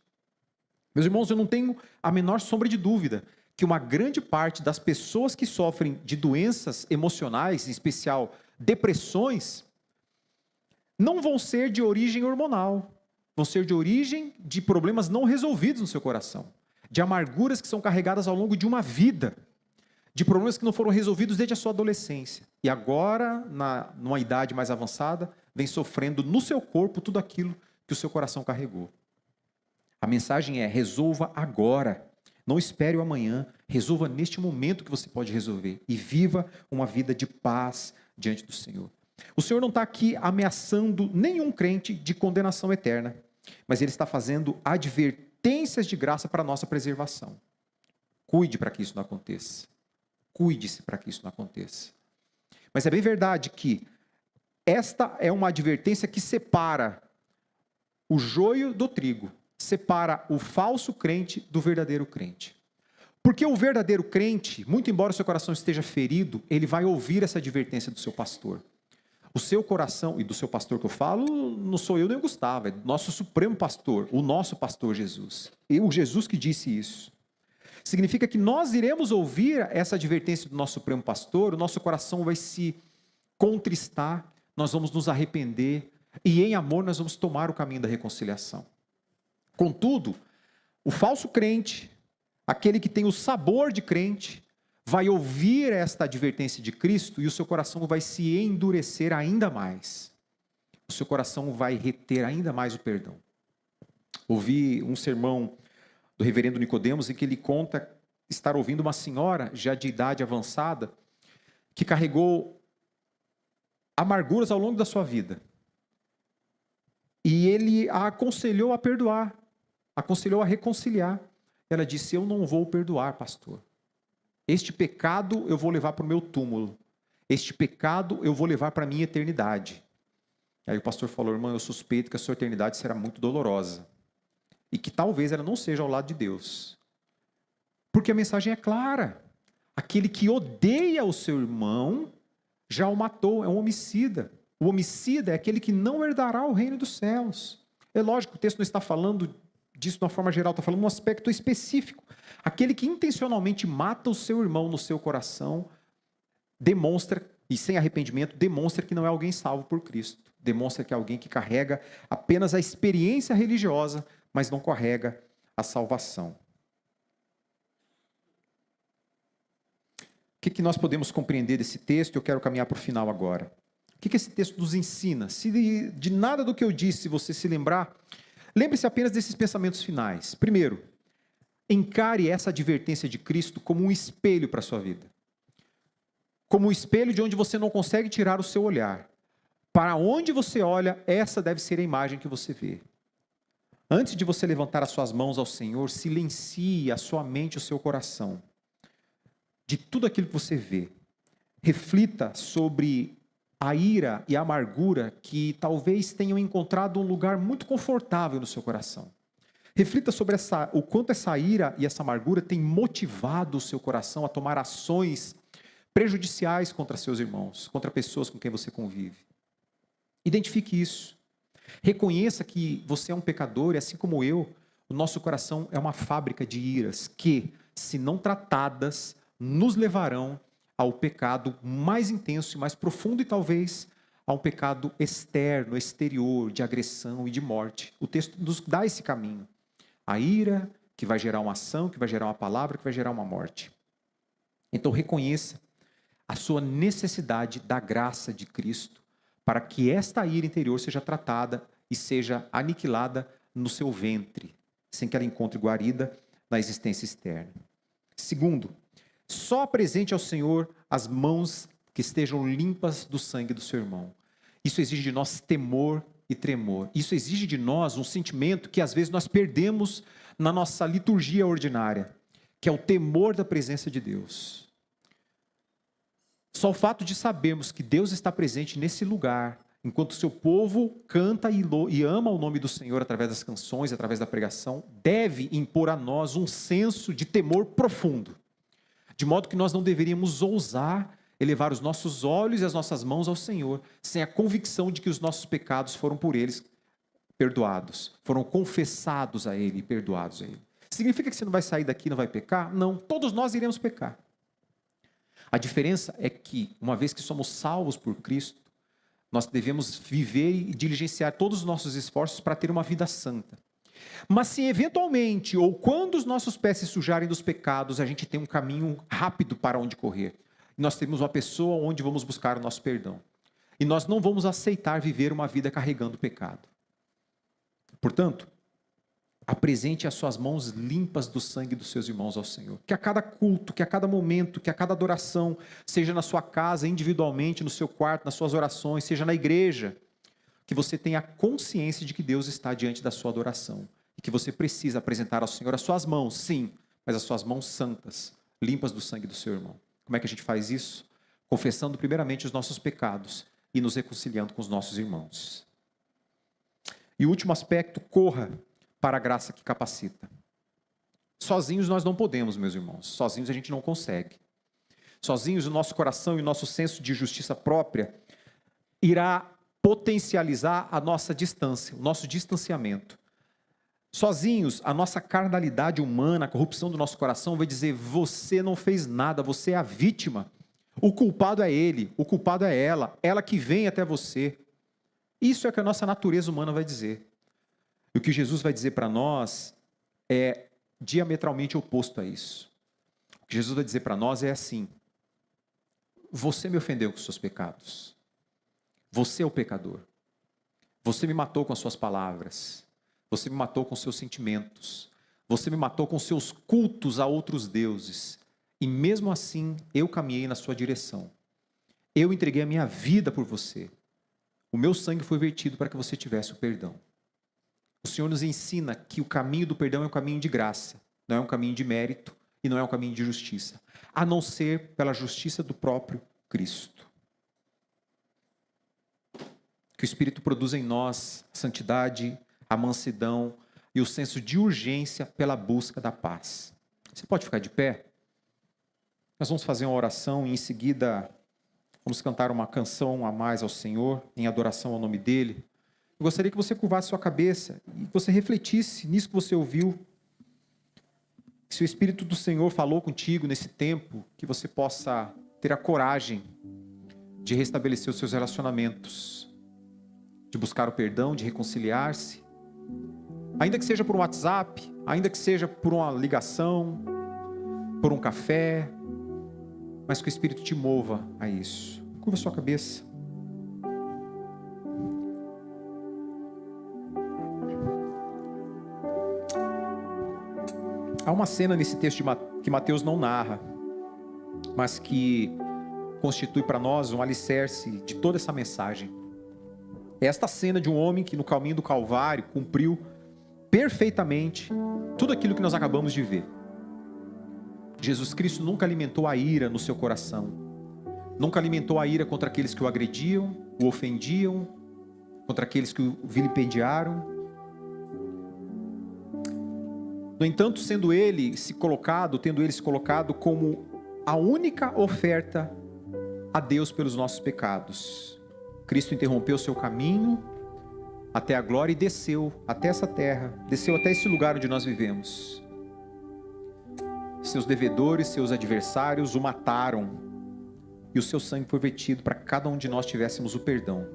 Meus irmãos, eu não tenho a menor sombra de dúvida que uma grande parte das pessoas que sofrem de doenças emocionais, em especial depressões, não vão ser de origem hormonal, vão ser de origem de problemas não resolvidos no seu coração, de amarguras que são carregadas ao longo de uma vida, de problemas que não foram resolvidos desde a sua adolescência. E agora, numa idade mais avançada, vem sofrendo no seu corpo tudo aquilo que o seu coração carregou. A mensagem é, resolva agora. Não espere o amanhã, resolva neste momento que você pode resolver. E viva uma vida de paz diante do Senhor. O Senhor não está aqui ameaçando nenhum crente de condenação eterna, mas Ele está fazendo advertências de graça para a nossa preservação. Cuide para que isso não aconteça. Cuide-se para que isso não aconteça. Mas é bem verdade que esta é uma advertência que separa o joio do trigo, separa o falso crente do verdadeiro crente. Porque o verdadeiro crente, muito embora o seu coração esteja ferido, ele vai ouvir essa advertência do seu pastor. O seu coração, e do seu pastor que eu falo, não sou eu nem o Gustavo, é nosso supremo pastor, o nosso pastor Jesus. E o Jesus que disse isso. Significa que nós iremos ouvir essa advertência do nosso supremo pastor, o nosso coração vai se contristar, nós vamos nos arrepender, e em amor nós vamos tomar o caminho da reconciliação. Contudo, o falso crente, aquele que tem o sabor de crente, vai ouvir esta advertência de Cristo e o seu coração vai se endurecer ainda mais. O seu coração vai reter ainda mais o perdão. Ouvi um sermão do reverendo Nicodemos em que ele conta estar ouvindo uma senhora, já de idade avançada, que carregou amarguras ao longo da sua vida. E ele a aconselhou a perdoar, aconselhou a reconciliar. Ela disse, eu não vou perdoar, pastor. Este pecado eu vou levar para o meu túmulo. Este pecado eu vou levar para a minha eternidade. Aí o pastor falou, irmã, eu suspeito que a sua eternidade será muito dolorosa. E que talvez ela não seja ao lado de Deus. Porque a mensagem é clara. Aquele que odeia o seu irmão, já o matou, é um homicida. O homicida é aquele que não herdará o reino dos céus. É lógico, o texto não está falando disso de uma forma geral, está falando de um aspecto específico. Aquele que intencionalmente mata o seu irmão no seu coração, demonstra, e sem arrependimento, demonstra que não é alguém salvo por Cristo. Demonstra que é alguém que carrega apenas a experiência religiosa, mas não carrega a salvação. O que nós podemos compreender desse texto? Eu quero caminhar para o final agora. O que esse texto nos ensina? Se de nada do que eu disse você se lembrar, lembre-se apenas desses pensamentos finais. Primeiro, encare essa advertência de Cristo como um espelho para a sua vida. Como um espelho de onde você não consegue tirar o seu olhar. Para onde você olha, essa deve ser a imagem que você vê. Antes de você levantar as suas mãos ao Senhor, silencie a sua mente e o seu coração de tudo aquilo que você vê. Reflita sobre a ira e a amargura que talvez tenham encontrado um lugar muito confortável no seu coração. Reflita sobre o quanto essa ira e essa amargura tem motivado o seu coração a tomar ações prejudiciais contra seus irmãos, contra pessoas com quem você convive. Identifique isso. Reconheça que você é um pecador e assim como eu, o nosso coração é uma fábrica de iras que, se não tratadas, nos levarão ao pecado mais intenso e mais profundo e talvez a um pecado externo, exterior, de agressão e de morte. O texto nos dá esse caminho. A ira que vai gerar uma ação, que vai gerar uma palavra, que vai gerar uma morte. Então reconheça a sua necessidade da graça de Cristo para que esta ira interior seja tratada e seja aniquilada no seu ventre. sem que ela encontre guarida na existência externa. Segundo, só apresente ao Senhor as mãos que estejam limpas do sangue do seu irmão. Isso exige de nós temor e tremor. Isso exige de nós um sentimento que às vezes nós perdemos na nossa liturgia ordinária, que é o temor da presença de Deus. Só o fato de sabermos que Deus está presente nesse lugar, enquanto o seu povo canta e ama o nome do Senhor através das canções, através da pregação, deve impor a nós um senso de temor profundo. De modo que nós não deveríamos ousar elevar os nossos olhos e as nossas mãos ao Senhor, sem a convicção de que os nossos pecados foram por eles perdoados, foram confessados a Ele e perdoados a Ele. Significa que você não vai sair daqui e não vai pecar? Não, todos nós iremos pecar. A diferença é que, uma vez que somos salvos por Cristo, nós devemos viver e diligenciar todos os nossos esforços para ter uma vida santa. Mas se eventualmente, ou quando os nossos pés se sujarem dos pecados, a gente tem um caminho rápido para onde correr. Nós temos uma pessoa onde vamos buscar o nosso perdão. E nós não vamos aceitar viver uma vida carregando pecado. Portanto, apresente as suas mãos limpas do sangue dos seus irmãos ao Senhor. Que a cada culto, que a cada momento, que a cada adoração, seja na sua casa, individualmente, no seu quarto, nas suas orações, seja na igreja, que você tenha consciência de que Deus está diante da sua adoração. E que você precisa apresentar ao Senhor as suas mãos, sim, mas as suas mãos santas, limpas do sangue do seu irmão. Como é que a gente faz isso? Confessando primeiramente os nossos pecados e nos reconciliando com os nossos irmãos. E o último aspecto, corra para a graça que capacita. Sozinhos nós não podemos, meus irmãos. Sozinhos a gente não consegue. Sozinhos o nosso coração e o nosso senso de justiça própria irá potencializar a nossa distância, o nosso distanciamento. Sozinhos, a nossa carnalidade humana, a corrupção do nosso coração vai dizer: você não fez nada, você é a vítima. O culpado é ele, o culpado é ela que vem até você. Isso é o que a nossa natureza humana vai dizer. E o que Jesus vai dizer para nós é diametralmente oposto a isso. O que Jesus vai dizer para nós é assim: você me ofendeu com os seus pecados. Você é o pecador. Você me matou com as suas palavras. Você me matou com seus sentimentos. Você me matou com seus cultos a outros deuses. E mesmo assim, eu caminhei na sua direção. Eu entreguei a minha vida por você. O meu sangue foi vertido para que você tivesse o perdão. O Senhor nos ensina que o caminho do perdão é um caminho de graça. Não é um caminho de mérito e não é um caminho de justiça. A não ser pela justiça do próprio Cristo. Que o Espírito produza em nós a santidade, a mansidão e o senso de urgência pela busca da paz. Você pode ficar de pé? Nós vamos fazer uma oração e em seguida vamos cantar uma canção a mais ao Senhor, em adoração ao nome dEle. Eu gostaria que você curvasse sua cabeça e que você refletisse nisso que você ouviu. Se o Espírito do Senhor falou contigo nesse tempo, que você possa ter a coragem de restabelecer os seus relacionamentos, de buscar o perdão, de reconciliar-se. Ainda que seja por um WhatsApp, ainda que seja por uma ligação, por um café, mas que o Espírito te mova a isso. Curva sua cabeça. Há uma cena nesse texto que Mateus não narra, mas que constitui para nós um alicerce de toda essa mensagem. É esta cena de um homem que no caminho do Calvário cumpriu perfeitamente tudo aquilo que nós acabamos de ver. Jesus Cristo nunca alimentou a ira no seu coração. Nunca alimentou a ira contra aqueles que o agrediam, o ofendiam, contra aqueles que o vilipendiaram. No entanto, tendo ele se colocado como a única oferta a Deus pelos nossos pecados, Cristo interrompeu seu caminho até a glória e desceu até essa terra, desceu até esse lugar onde nós vivemos. Seus devedores, seus adversários o mataram e o seu sangue foi vertido para que cada um de nós tivéssemos o perdão.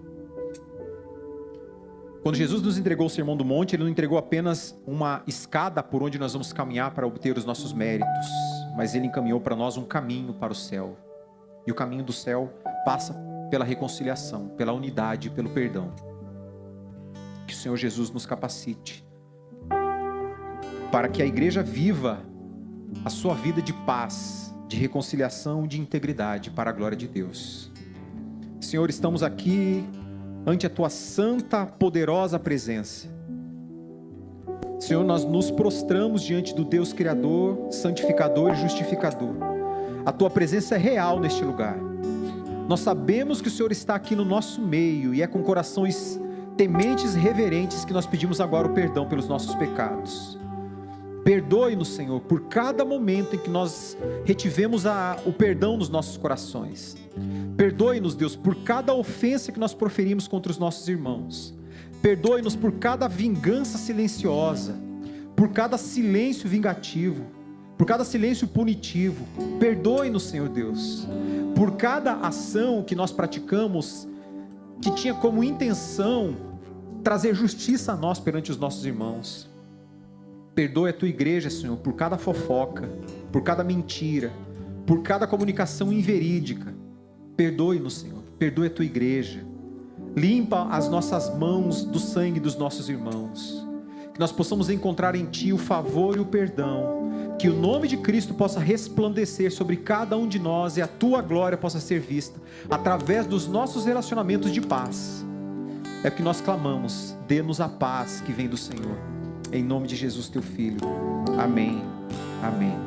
Quando Jesus nos entregou o Sermão do Monte, Ele não entregou apenas uma escada por onde nós vamos caminhar para obter os nossos méritos, mas Ele encaminhou para nós um caminho para o céu. E o caminho do céu passa pela reconciliação, pela unidade, pelo perdão. Que o Senhor Jesus nos capacite para que a igreja viva a sua vida de paz, de reconciliação, de integridade, para a glória de Deus. Senhor, estamos aqui ante a tua santa, poderosa presença. Senhor, nós nos prostramos diante do Deus Criador, Santificador e Justificador. A tua presença é real neste lugar. Nós sabemos que o Senhor está aqui no nosso meio, e é com corações tementes e reverentes que nós pedimos agora o perdão pelos nossos pecados. Perdoe-nos, Senhor, por cada momento em que nós retivemos o perdão nos nossos corações. Perdoe-nos, Deus, por cada ofensa que nós proferimos contra os nossos irmãos. Perdoe-nos por cada vingança silenciosa, por cada silêncio vingativo, por cada silêncio punitivo. Perdoe-nos, Senhor Deus, por cada ação que nós praticamos que tinha como intenção trazer justiça a nós perante os nossos irmãos. Perdoe a tua igreja, Senhor, por cada fofoca, por cada mentira, por cada comunicação inverídica. Perdoe-nos, Senhor, perdoe a tua igreja. Limpa as nossas mãos do sangue dos nossos irmãos. Que nós possamos encontrar em ti o favor e o perdão. Que o nome de Cristo possa resplandecer sobre cada um de nós e a tua glória possa ser vista através dos nossos relacionamentos de paz. É o que nós clamamos. Dê-nos a paz que vem do Senhor. Em nome de Jesus, teu Filho. Amém. Amém.